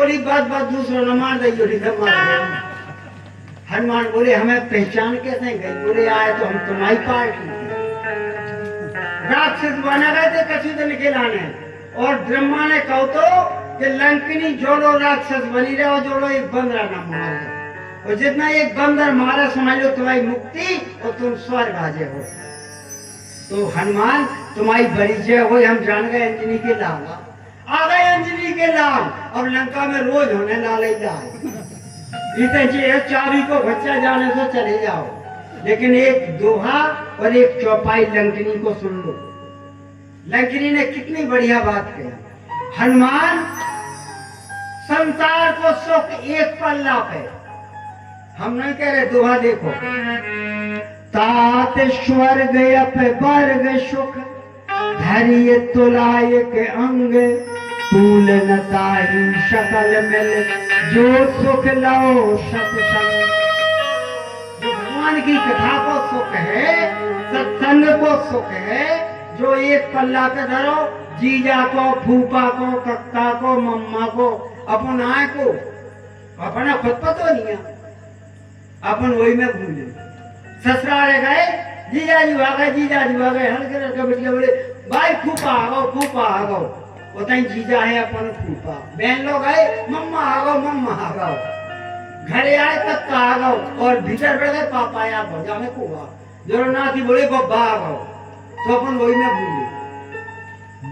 बोली बात बात दूसरा न मार दे हनुमान बोले हमें पहचान कैसे गई? बोले आए तो हम तुम्हारी पार्टी राक्षस बना गए थे कछु दिन के लाने और ब्रह्मा ने कहो तो कि लंकिनी जोड़ो राक्षस बनी रहे और जोड़ो एक बंदरा ना मार और जितना एक बंदर मारा समझ लो तुम्हारी मुक्ति और तुम स्वर्ग आ जाओ। तो हनुमान तुम्हारी बड़ी जय हो, हम जान गए अंजनी के लाल आ गए अंजनी के लाल। अब लंका में रोज होने लाल ही लाल इतने चाबी को बच्चा जाने से चले जाओ, लेकिन एक दोहा और एक चौपाई लंकिनी को सुन लो। लंकिनी ने कितनी बढ़िया बात कही। हनुमान संसार को सुख एक पल्ला पे, हम नहीं कह रहे दोहा देखो। तात स्वर्ग अप वर्ग सुख धैर्य तुलाय के अंग तूल न ताही शकल मिल जो सुख लो सत्संग। जो भगवान की कथा को सुख है, सत्संग को सुख है, जो एक पल्ला पे धरो जीजा को, फूफा को, कक्का को, मम्मा को, अपन आए को, अपना खुद पता नहीं है, अपन वही में भूले। ससुराले गए जीजाजी आ गए, जीजाजी आ गए, हल्के हल्के बिटिया बोले भाई फूफा आ गो, फूफा आ गो। उतने जीजा है अपन फूफा। बहन लोग आए मम्मा आ गो, मम्मा आ गो। घरे आए कक्का आ गो और भीतर बैठ गए पापा या भजा में कुआ जो नाती बोले बब्बा आ गो। तो अपन वही में भूले,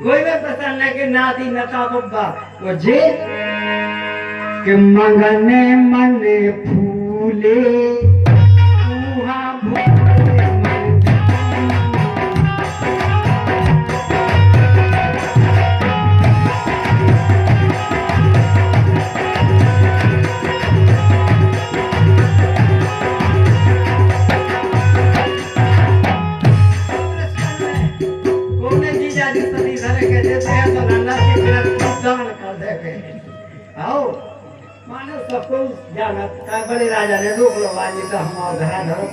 वही में पसंद है कि नाती नता बब्बा वो जे कि मंगने मने फूले सबको जाना बड़े राजा ने रोक लो आज का हम घरा धरो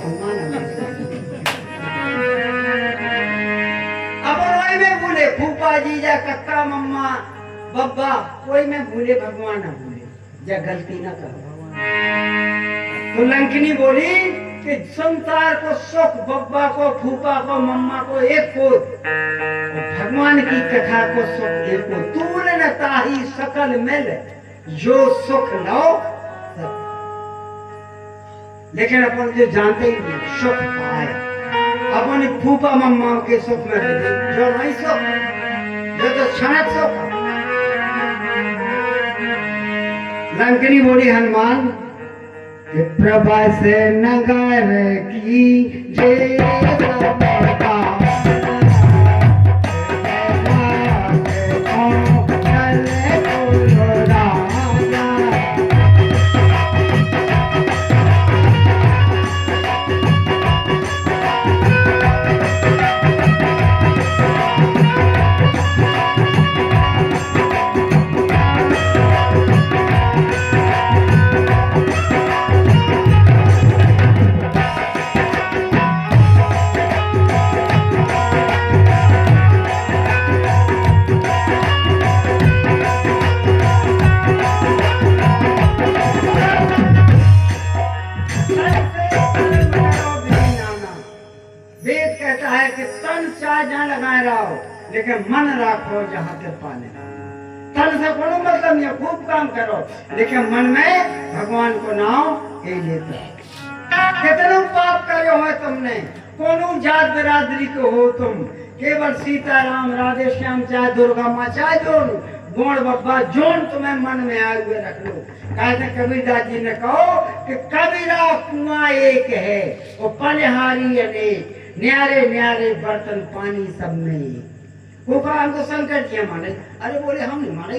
अब वही में भूले फूफा जीजा कक्का मम्मा बब्बा, कोई में भूले भगवान न भूले, जब गलती न करो। तो लंकिनी बोली कि संसार को सुख बब्बा को, फूफा को, मम्मा को एक को, भगवान की कथा को सुख एक को। तूल न ताही सकल मिल जो सुख लो। लेकिन अपन जो जानते ही नहीं सुख पाए, अपन फूफा मम्मा के सुख में जो नहीं सुख, जो तो क्षणिक सुख। लंकिनी बोली हनुमान कि प्रभा से नगर की जय लेकिन मन रखो जहाँ के पाने। तन से कोनो मतलब नहीं, खूब काम करो लेकिन मन में भगवान को नाम ये लेते। कितने पाप करे हो तुमने, कोनो जात बिरादरी को हो तुम, केवल सीताराम राधे श्याम चाहे दुर्गा माँ चाहे जोन गोड़ बब्बा जोन तुम्हें मन में आए हुए रख लो। कहते कबीरदास जी ने कहो कि कबीरा कुआं एक है वो पलिहारी अनेक, न्यारे न्यारे बर्तन पानी सब में। वो कहा हम तो शंकर जी माने, अरे बोले हम नहीं माने,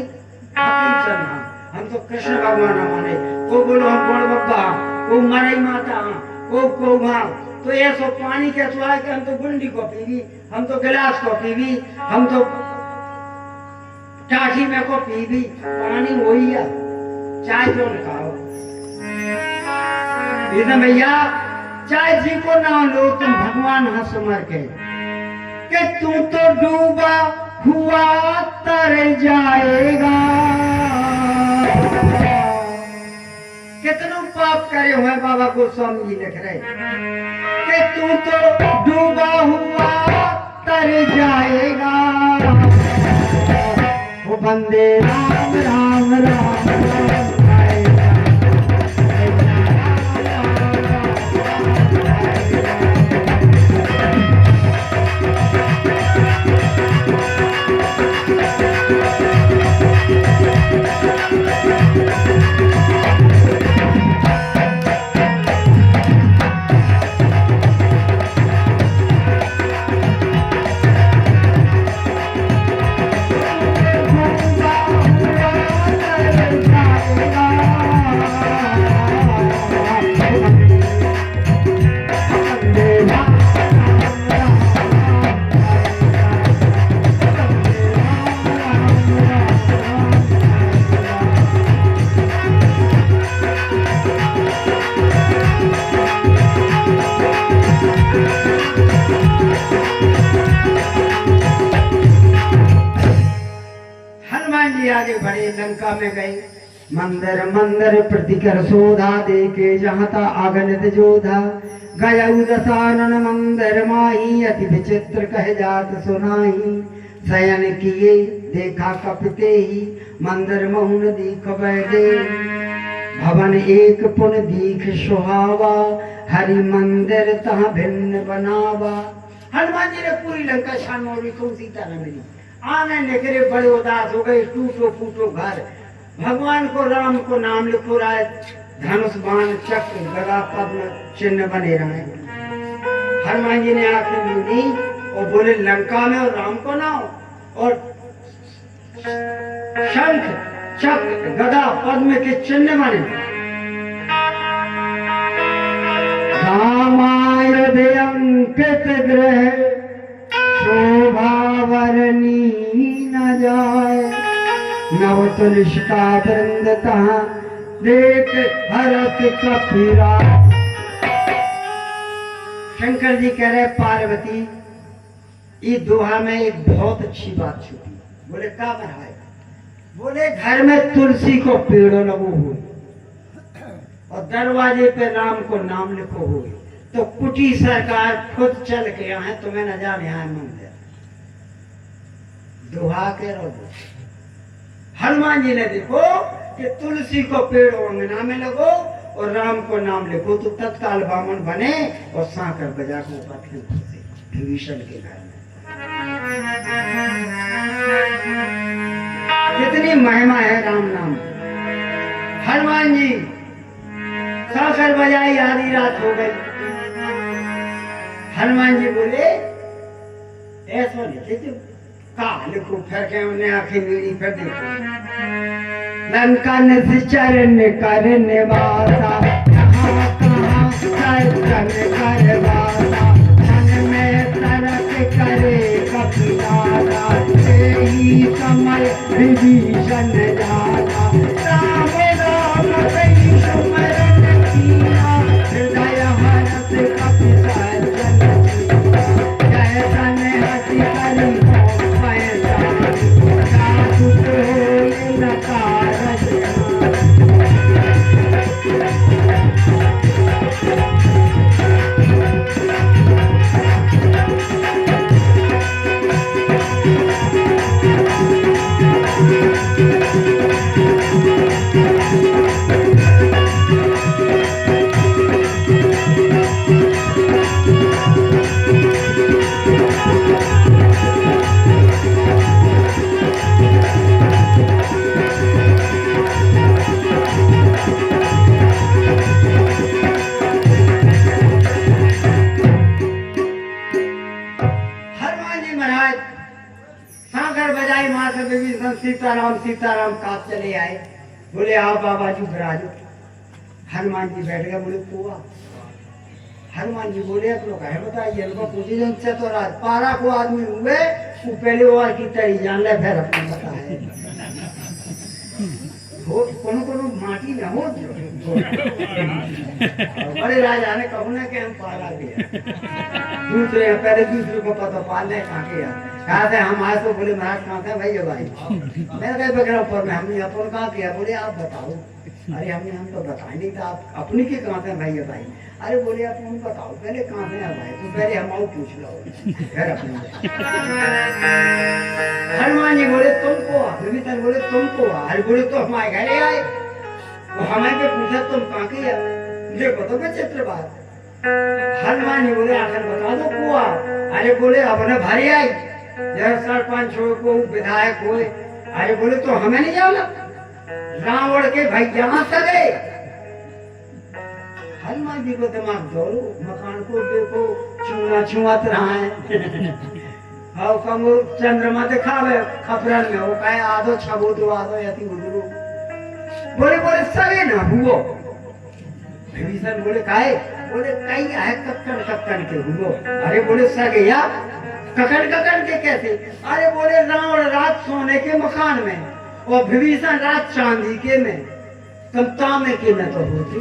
हम तो कृष्ण भगवान माने। को बोलो हम गोड़ बब्बा, को मरई माता, को माँ। तो ऐसा पानी के सुहा के हम तो गुंडी को पीवी, हम तो गिलास को पीवी, हम तो टाठी में को पीवी। पानी वही है, चाय जो खाओ इधर भैया, चाय जी को ना लो तुम भगवान हंस मर के कि तू तो डूबा हुआ तर जाएगा। गोस्वामी जी लिख रहे कि तू तो डूबा हुआ तर जाएगा, वो बंदे राम राम राम राम गाएगा। आगे बढ़े, लंका में गए। मंदिर मंदिर प्रतिकर शोधा, देखे जहाँ था आगनित जोधा। गया दशानन मंदिर माही, अति विचित्र कह जात सुनाही। शयन किए देखा कपते ही, मंदिर महुन दीख बैठे। भवन एक पुन दीख सुहावा, हरि मंदिर तहाँ भिन्न बनावा। हनुमान जी ने पूरी लंका छान मोड़ी, को सीता न मिली। आने निकले बड़े उदास हो गए, टूटो फूटो घर। भगवान को राम को नाम लिखो रहा, धनुष बाण चक्र गदा पद्म चिन्ह बने रहे। हनुमान जी ने आंखें मूंदी और बोले लंका में और राम को नाम, और शंख चक्र गदा पद्म के चिन्ह बने। रामायण अंकित ग्रह, शोभा वरनी न जाए। नव तुलसिका वृंद तहाँ, देख हरत कपीरा। शंकर जी कह रहे पार्वती, ये दोहा में एक बहुत अच्छी बात छुपी। बोले क्या बनाए? बोले घर में तुलसी को पेड़ लगो हुए और दरवाजे पे राम को नाम लिखो हुए, तो कुटी सरकार खुद चल के आए, तुम्हें न जाने यहाँ मंदिर दोहा के रोज। हनुमान जी ने देखो कि तुलसी को पेड़ अंगना में लगो और राम को नाम लिखो, तो तत्काल बामन बने और सांकर बजा को विभीषण के घर में। कितनी महिमा है राम नाम। हनुमान जी सांकर बजाई, आधी रात हो गई। हनुमान जी बोले ऐसा नहीं लिखो, फिर के उन्हें आंखें मीड़ी, फिर देखो लंका चरण करने वाला, कहाँ कहाँ चरण करवाला। मन में तरक करे कपिलारा, यही समय विभीषण जाना। राम राम कई सुमरन किया, हृदय हरत कपि सज्जन किया। जय सन हति करी सीताराम सीताराम काप चले आए। बोले आओ बाबा जी विराजो। हनुमान जी बैठ गए। बोले कुआ। हनुमान जी बोले अपनो कहे बताइए, इनको पूछी जन से तो राज पारा को आदमी हुए, वो पहले वार की तरी जान ले, फिर अपने बताए। कोनो कोनो माटी में हो बड़े राजा ने कहू ना कि हम पाला दिया दूसरे पहले दूसरे को पता पालने कहाँ के कहा थे हम आए तो बोले महाराज कहाँ थे भाई मैंने कहा बगैर ऊपर में हमने अपन कहाँ किया बोले आप बताओ अरे हम तो बताए नहीं था आप अपनी के कहाँ थे भाई अरे बोले आप तुम बताओ पहले कहाँ थे भाई तो पहले हम आओ पूछ लो घर अपने हनुमान जी बोले तुमको विभीषण बोले तुमको अरे बोले तो हमारे घरे आए वो हमें पे पूछा तुम कहाँ के देखो तो विचित्र बात हनुमान जी बोले आखिर बता दो कुआ अरे बोले अब ना भारी आई जब सरपंच हो को विधायक हो अरे बोले तो हमें नहीं जाना रावण के भैया सगे हनुमान जी को दिमाग दौड़ो मकान को देखो छुआ छुआत रहा है और कमो चंद्रमा दिखावे खपरन में वो कहे आधो छबो दो आधो यति उधरो बोले बोले सगे ना हुओ विभीषण बोले काहे बोले कई है कक्कन के हुओ अरे बोले सगे या ककड़ के कैसे अरे बोले रावण रात सोने के मकान में और विभीषण रात चांदी के में तुम तांबे के में तो होती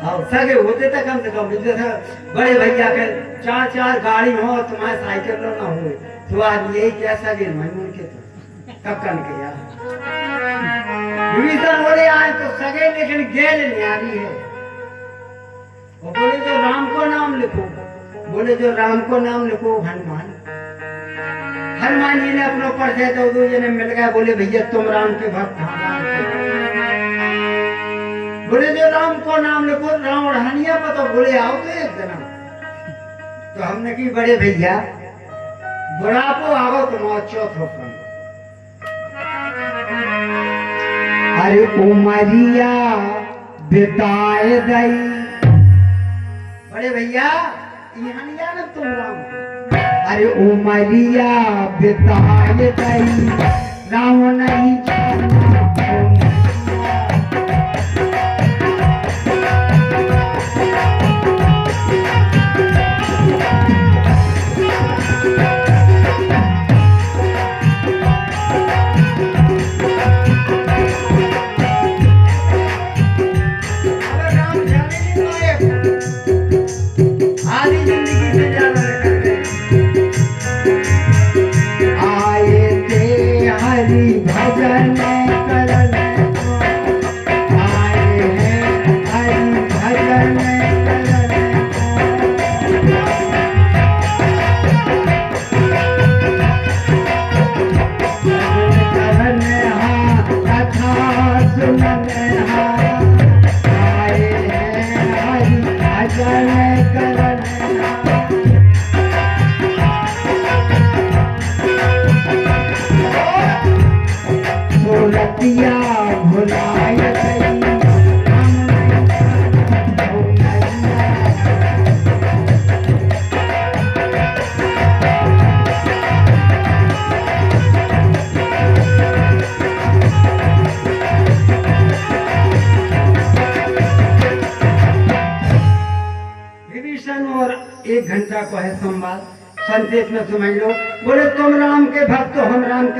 और सगे होते तो कम से कम जैसे बड़े भैया के चार गाड़ी हो तुम्हारे साइकिल ना हो तो आज यही क्या सगे मैमून के तो कक्कन के यार विभीषण बोले आए तो सगे लेकिन गैर न्यारी है और बोले जो राम को नाम लिखो बोले जो राम को नाम लिखो हनुमान जी ने अपने ऊपर से तो दो जने मिल गए बोले भैया तुम राम के भक्त बोले जो राम को नाम लिखो रावण हनिया पर तो बोले आओ तो एक दिन तो हमने की बड़े भैया बुढ़ापो आओ तुम चौथ हो अरे उमरिया बिताए दई बड़े भैया यहाँ नहीं जाना तुम राम अरे उमरिया बिताए दई रावण नहीं और 1 घंटा को है संवाद संक्षेप में समझ लो बोले तुम राम के भक्त हो हम राम के